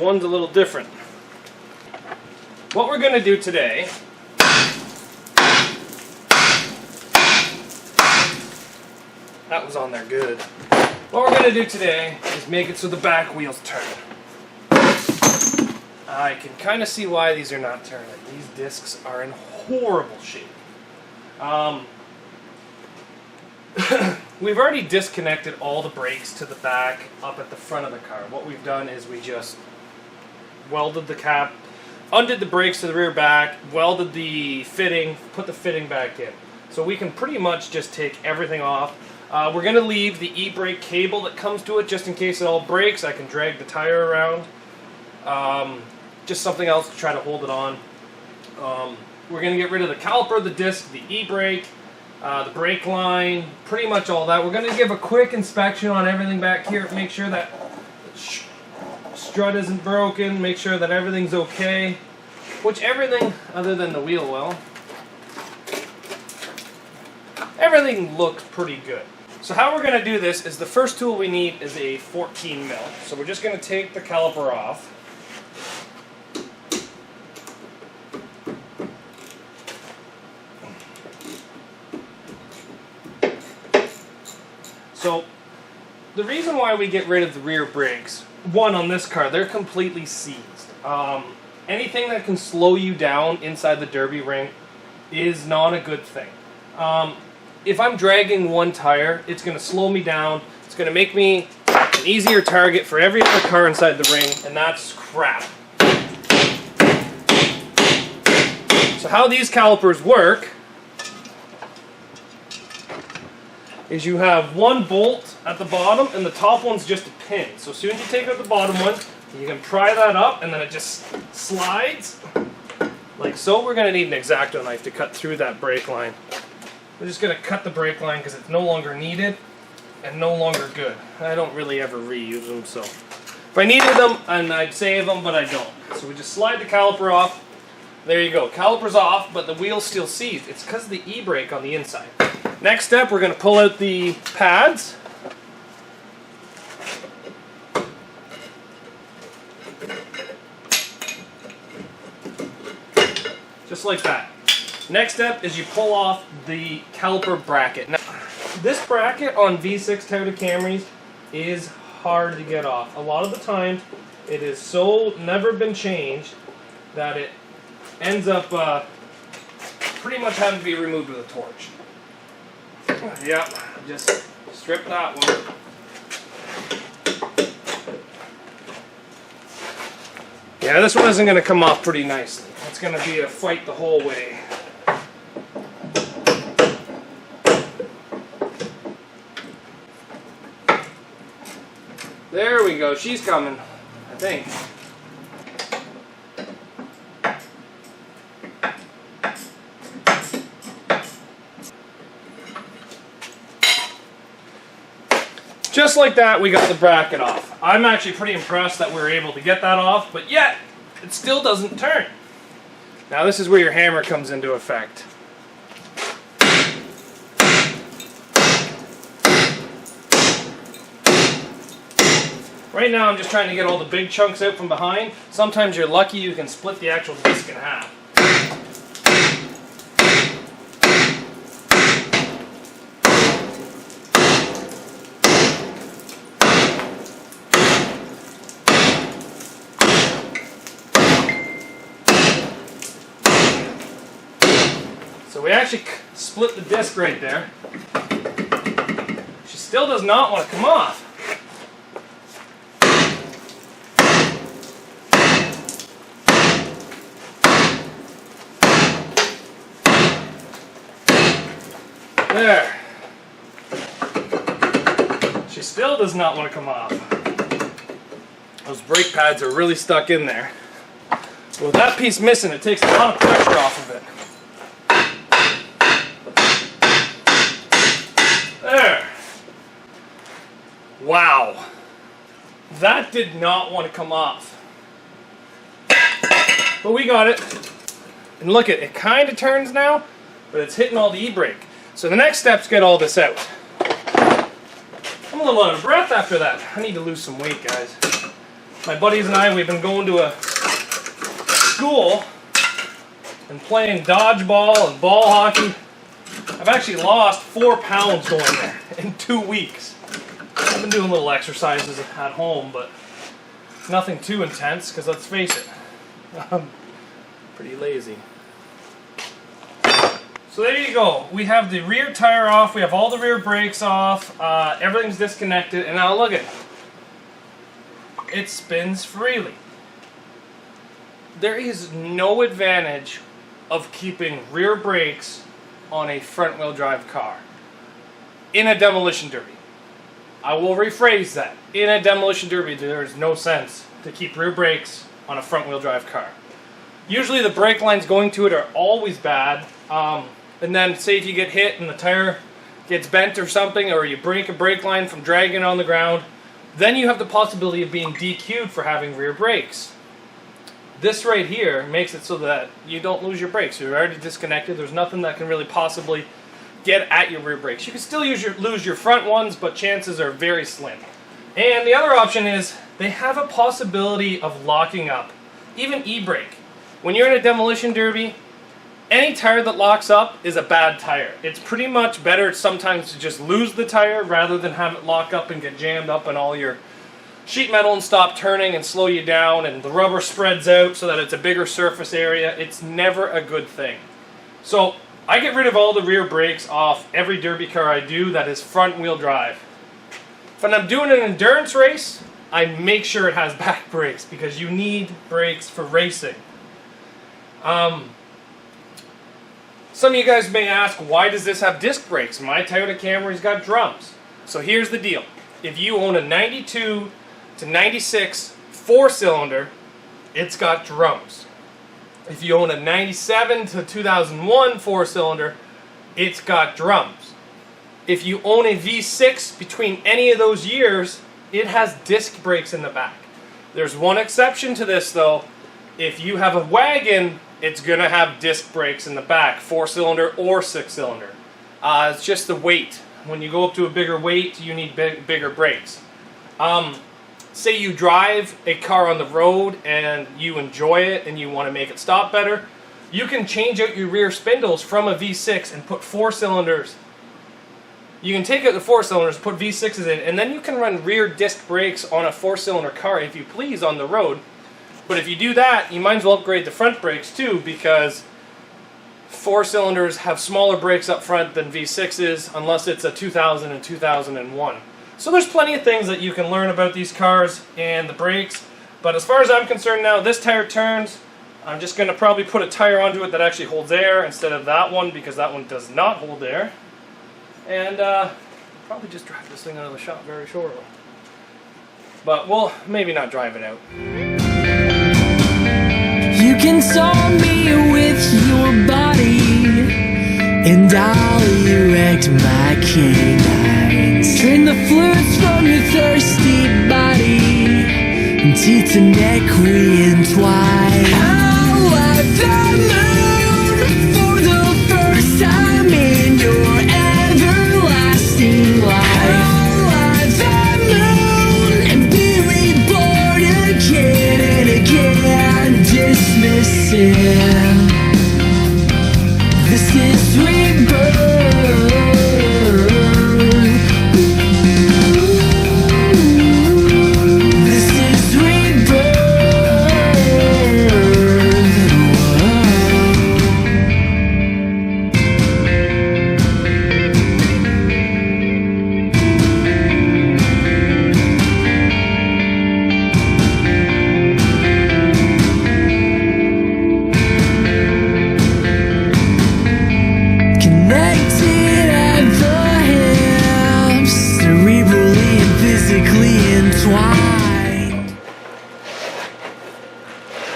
one's a little different. What we're going to do today that was on there good. What we're going to do today is make it so the back wheels turn. I can kind of see why these are not turning. These discs are in horrible shape. We've already disconnected all the brakes to the back up at the front of the car. What we've done is we just welded the cap, undid the brakes to the rear back, welded the fitting, put the fitting back in. So we can pretty much just take everything off. We're going to leave the e-brake cable that comes to it just in case it all breaks. I can drag the tire around. Just something else to try to hold it on. We're going to get rid of the caliper, the disc, the e-brake, the brake line, pretty much all that. We're going to give a quick inspection on everything back here, make sure that the strut isn't broken, make sure that everything's okay. Which everything, other than the wheel well, everything looks pretty good. So how we're going to do this is the first tool we need is a 14 mil. So we're just going to take the caliper off. So the reason why we get rid of the rear brakes, one, on this car, they're completely seized. Anything that can slow you down inside the derby ring is not a good thing. If I'm dragging one tire, it's going to slow me down. It's going to make me an easier target for every other car inside the ring, and that's crap. So how these calipers work is you have one bolt at the bottom, and the top one's just a pin. So as soon as you take out the bottom one, you can pry that up, and then it just slides like so. We're going to need an X-Acto knife to cut through that brake line. We're just going to cut the brake line because it's no longer needed and no longer good. I don't really ever reuse them, so if I needed them, and I'd save them, but I don't. So we just slide the caliper off. There you go. Caliper's off, but the wheel's still seized. It's because of the e-brake on the inside. Next step, we're going to pull out the pads. Just like that. Next step is you pull off the caliper bracket. Now, this bracket on V6 Toyota Camrys is hard to get off. A lot of the time, it is so never been changed that it ends up pretty much having to be removed with a torch. Yep, just strip that one. Yeah, this one isn't going to come off pretty nicely. It's going to be a fight the whole way. There we go, she's coming, I think. Just like that, we got the bracket off. I'm actually pretty impressed that we were able to get that off, but yet, it still doesn't turn. Now this is where your hammer comes into effect. Right now I'm just trying to get all the big chunks out from behind. Sometimes you're lucky you can split the actual disc in half. So we actually split the disc right there. She still does not want to come off. There. She still does not want to come off. Those brake pads are really stuck in there. With that piece missing, it takes a lot of pressure off of it. There. Wow. That did not want to come off. But we got it. And look, it kind of turns now, but it's hitting all the e-brake. So the next step's get all this out. I'm a little out of breath after that. I need to lose some weight, guys. My buddies and I, we've been going to a school and playing dodgeball and ball hockey. I've actually lost 4 pounds going there in 2 weeks. I've been doing little exercises at home, but nothing too intense, because let's face it, I'm pretty lazy. So there you go. We have the rear tire off, we have all the rear brakes off, everything's disconnected, and now look at it. It spins freely. There is no advantage of keeping rear brakes on a front wheel drive car in a demolition derby. I will rephrase that. In a demolition derby, there is no sense to keep rear brakes on a front wheel drive car. Usually the brake lines going to it are always bad, and then say if you get hit and the tire gets bent or something, or you break a brake line from dragging it on the ground, then you have the possibility of being DQ'd for having rear brakes. This right here makes it so that you don't lose your brakes. You're already disconnected. There's nothing that can really possibly get at your rear brakes. You can still lose your front ones, but chances are very slim. And the other option is they have a possibility of locking up, even e-brake. When you're in a demolition derby, any tire that locks up is a bad tire. It's pretty much better sometimes to just lose the tire rather than have it lock up and get jammed up in all your sheet metal and stop turning and slow you down, and the rubber spreads out so that it's a bigger surface area. It's never a good thing. So I get rid of all the rear brakes off every derby car I do that is front wheel drive. When I'm doing an endurance race, I make sure it has back brakes because you need brakes for racing. Some of you guys may ask, why does this have disc brakes? My Toyota Camry's got drums. So here's the deal. If you own a 92 to 96 4-cylinder, it's got drums. If you own a 97 to 2001 4-cylinder, it's got drums. If you own a V6 between any of those years, it has disc brakes in the back. There's one exception to this though. If you have a wagon, it's going to have disc brakes in the back, 4-cylinder or 6-cylinder. It's just the weight. When you go up to a bigger weight, you need bigger brakes. Say you drive a car on the road and you enjoy it and you want to make it stop better, you can change out your rear spindles from a V6 and put 4 cylinders. You can take out the 4 cylinders, put V6s in, and then you can run rear disc brakes on a 4-cylinder car if you please on the road. But if you do that, you might as well upgrade the front brakes too, because 4 cylinders have smaller brakes up front than V6s unless it's a 2000 and 2001. So there's plenty of things that you can learn about these cars and the brakes. But as far as I'm concerned now, this tire turns. I'm just going to probably put a tire onto it that actually holds air instead of that one, because that one does not hold air. And probably just drive this thing out of the shop very shortly. But we'll maybe not drive it out. You can saw me with your body, and I'll erect my canines. Drain the fluids from your thirsty body, and teeth to neck we entwine. I'll light the moon for the first time in your everlasting life. I'll light the moon and be reborn again and again. Dismissing this is rebirth. This is rebirth. Connected at the hips, cerebrally and physically entwined.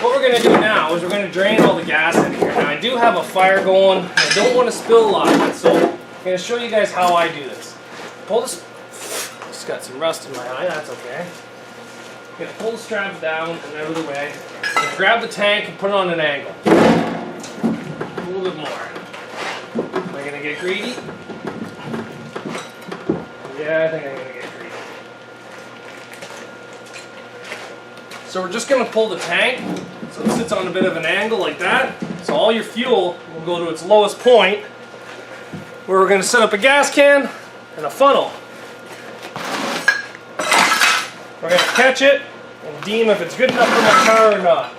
What we're going to do now is we're going to drain all the gas in here. Now I do have a fire going. I don't want to spill a lot of it, so I'm going to show you guys how I do this. Pull this. Just got some rust in my eye. That's okay. I'm going to pull the straps down and out of the way. I'm going to grab the tank and put it on an angle. A little bit more. Am I gonna get greedy? Yeah, I think I'm gonna get greedy. So we're just going to pull the tank so it sits on a bit of an angle like that. So all your fuel will go to its lowest point, where we're going to set up a gas can and a funnel. We're going to catch it and deem if it's good enough for my car or not.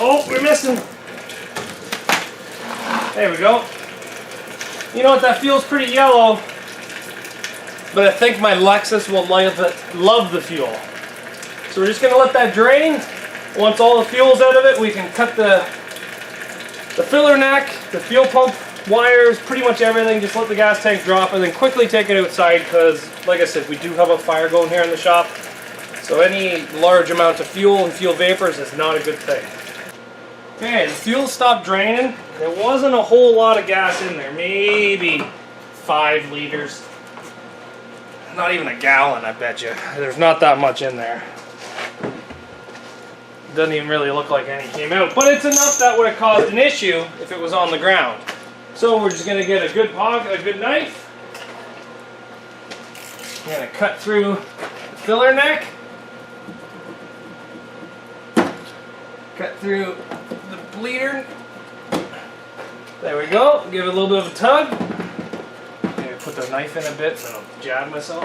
Oh, we're missing. There we go. You know what, that feels pretty yellow, but I think my Lexus will love the fuel. So we're just going to let that drain. Once all the fuel's out of it, we can cut the filler neck, the fuel pump wires, pretty much everything. Just let the gas tank drop and then quickly take it outside because, like I said, we do have a fire going here in the shop. So any large amount of fuel and fuel vapors is not a good thing. Okay, the fuel stopped draining. There wasn't a whole lot of gas in there, maybe 5 liters. Not even a gallon, I bet you. There's not that much in there. Doesn't even really look like any came out, but it's enough that would have caused an issue if it was on the ground. So we're just going to get a good knife. We're going to cut through the filler neck. Cut through the bleeder. There we go. Give it a little bit of a tug. Maybe put the knife in a bit so I don't jab myself.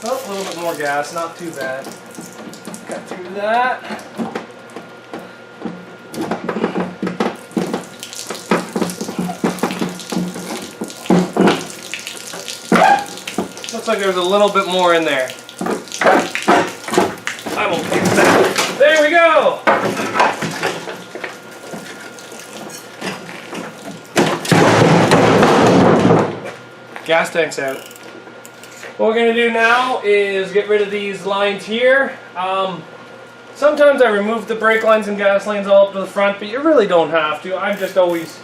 Oh, a little bit more gas, not too bad. Cut through that. Looks like there's a little bit more in there. I won't fix that. There we go! Gas tank's out. What we're going to do now is get rid of these lines here. Sometimes I remove the brake lines and gas lines all up to the front, but you really don't have to. I just always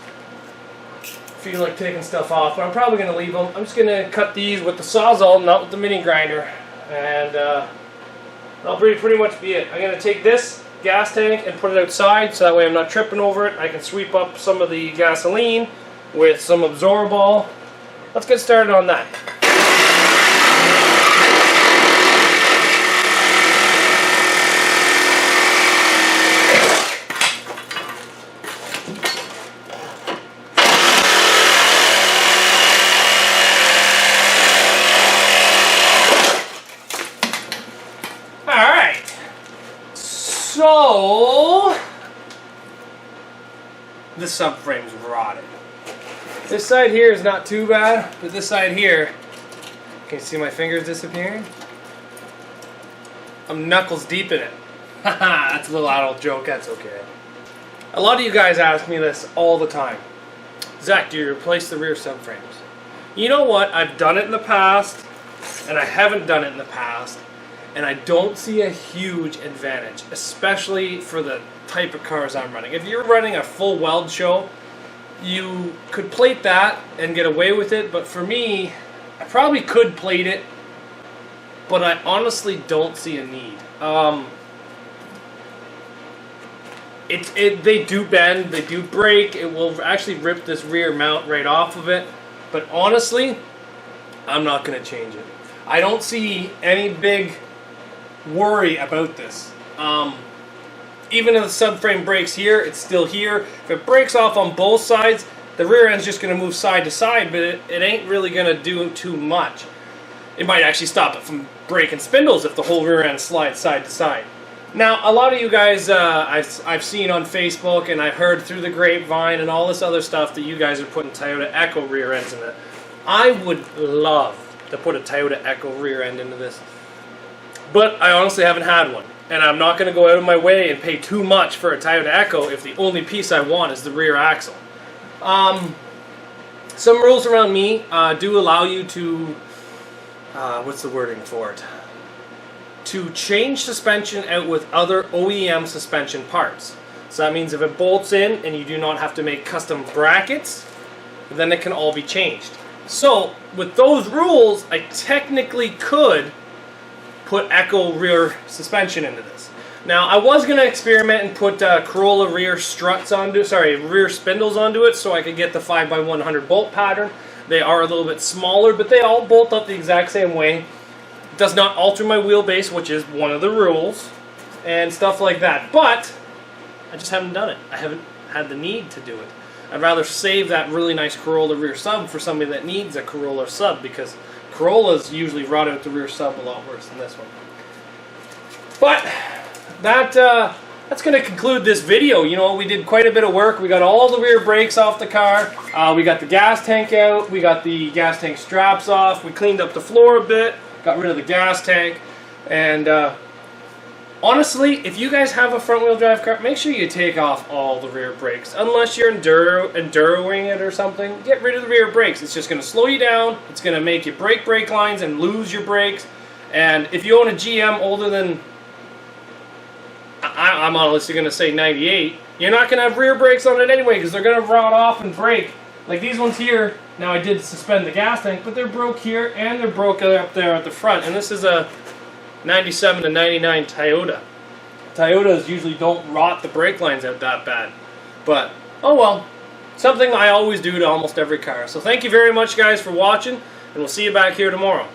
feel like taking stuff off, but I'm probably going to leave them. I'm just going to cut these with the Sawzall, not with the mini grinder, and that'll pretty much be it. I'm going to take this gas tank and put it outside so that way I'm not tripping over it. I can sweep up some of the gasoline with some Absorball. Let's get started on that. So, this subframe's rotted. This side here is not too bad, but this side here, can you see my fingers disappearing? I'm knuckles deep in it. Haha, that's a little adult joke, that's okay. A lot of you guys ask me this all the time. Zach, do you replace the rear subframes? You know what, I've done it in the past, and I haven't done it in the past. And I don't see a huge advantage, especially for the type of cars I'm running. If you're running a full weld show, you could plate that and get away with it, but for me, I probably could plate it, but I honestly don't see a need. They do bend, they do break, it will actually rip this rear mount right off of it, but honestly, I'm not going to change it. I don't see any big worry about this. Even if the subframe breaks here, it's still here. If it breaks off on both sides, the rear end's just going to move side to side, but it ain't really going to do too much. It might actually stop it from breaking spindles if the whole rear end slides side to side. Now, a lot of you guys I've seen on Facebook and I've heard through the grapevine and all this other stuff that you guys are putting Toyota Echo rear ends in it. I would love to put a Toyota Echo rear end into this, but I honestly haven't had one, and I'm not going to go out of my way and pay too much for a Toyota Echo if the only piece I want is the rear axle. Some rules around me do allow you to, what's the wording for it? To change suspension out with other OEM suspension parts. So that means if it bolts in and you do not have to make custom brackets, then it can all be changed. So with those rules, I technically could put Echo rear suspension into this. Now, I was going to experiment and put Corolla rear struts onto, rear spindles onto it so I could get the 5x100 bolt pattern. They are a little bit smaller, but they all bolt up the exact same way. It does not alter my wheelbase, which is one of the rules, and stuff like that. But I just haven't done it. I haven't had the need to do it. I'd rather save that really nice Corolla rear sub for somebody that needs a Corolla sub, because Corollas usually rot out the rear sub a lot worse than this one. But that's going to conclude this video. You know, we did quite a bit of work. We got all the rear brakes off the car. We got the gas tank out. We got the gas tank straps off. We cleaned up the floor a bit. Got rid of the gas tank. And honestly, if you guys have a front-wheel drive car, make sure you take off all the rear brakes. Unless you're enduroing it or something, get rid of the rear brakes. It's just going to slow you down. It's going to make you break brake lines and lose your brakes. And if you own a GM older than, I'm honestly going to say 98, you're not going to have rear brakes on it anyway, because they're going to rot off and break. Like these ones here, now I did suspend the gas tank, but they're broke here and they're broke up there at the front. And this is a 97 to 99 Toyota. Toyotas usually don't rot the brake lines out that bad. But, oh well, something I always do to almost every car. So thank you very much, guys, for watching, and we'll see you back here tomorrow.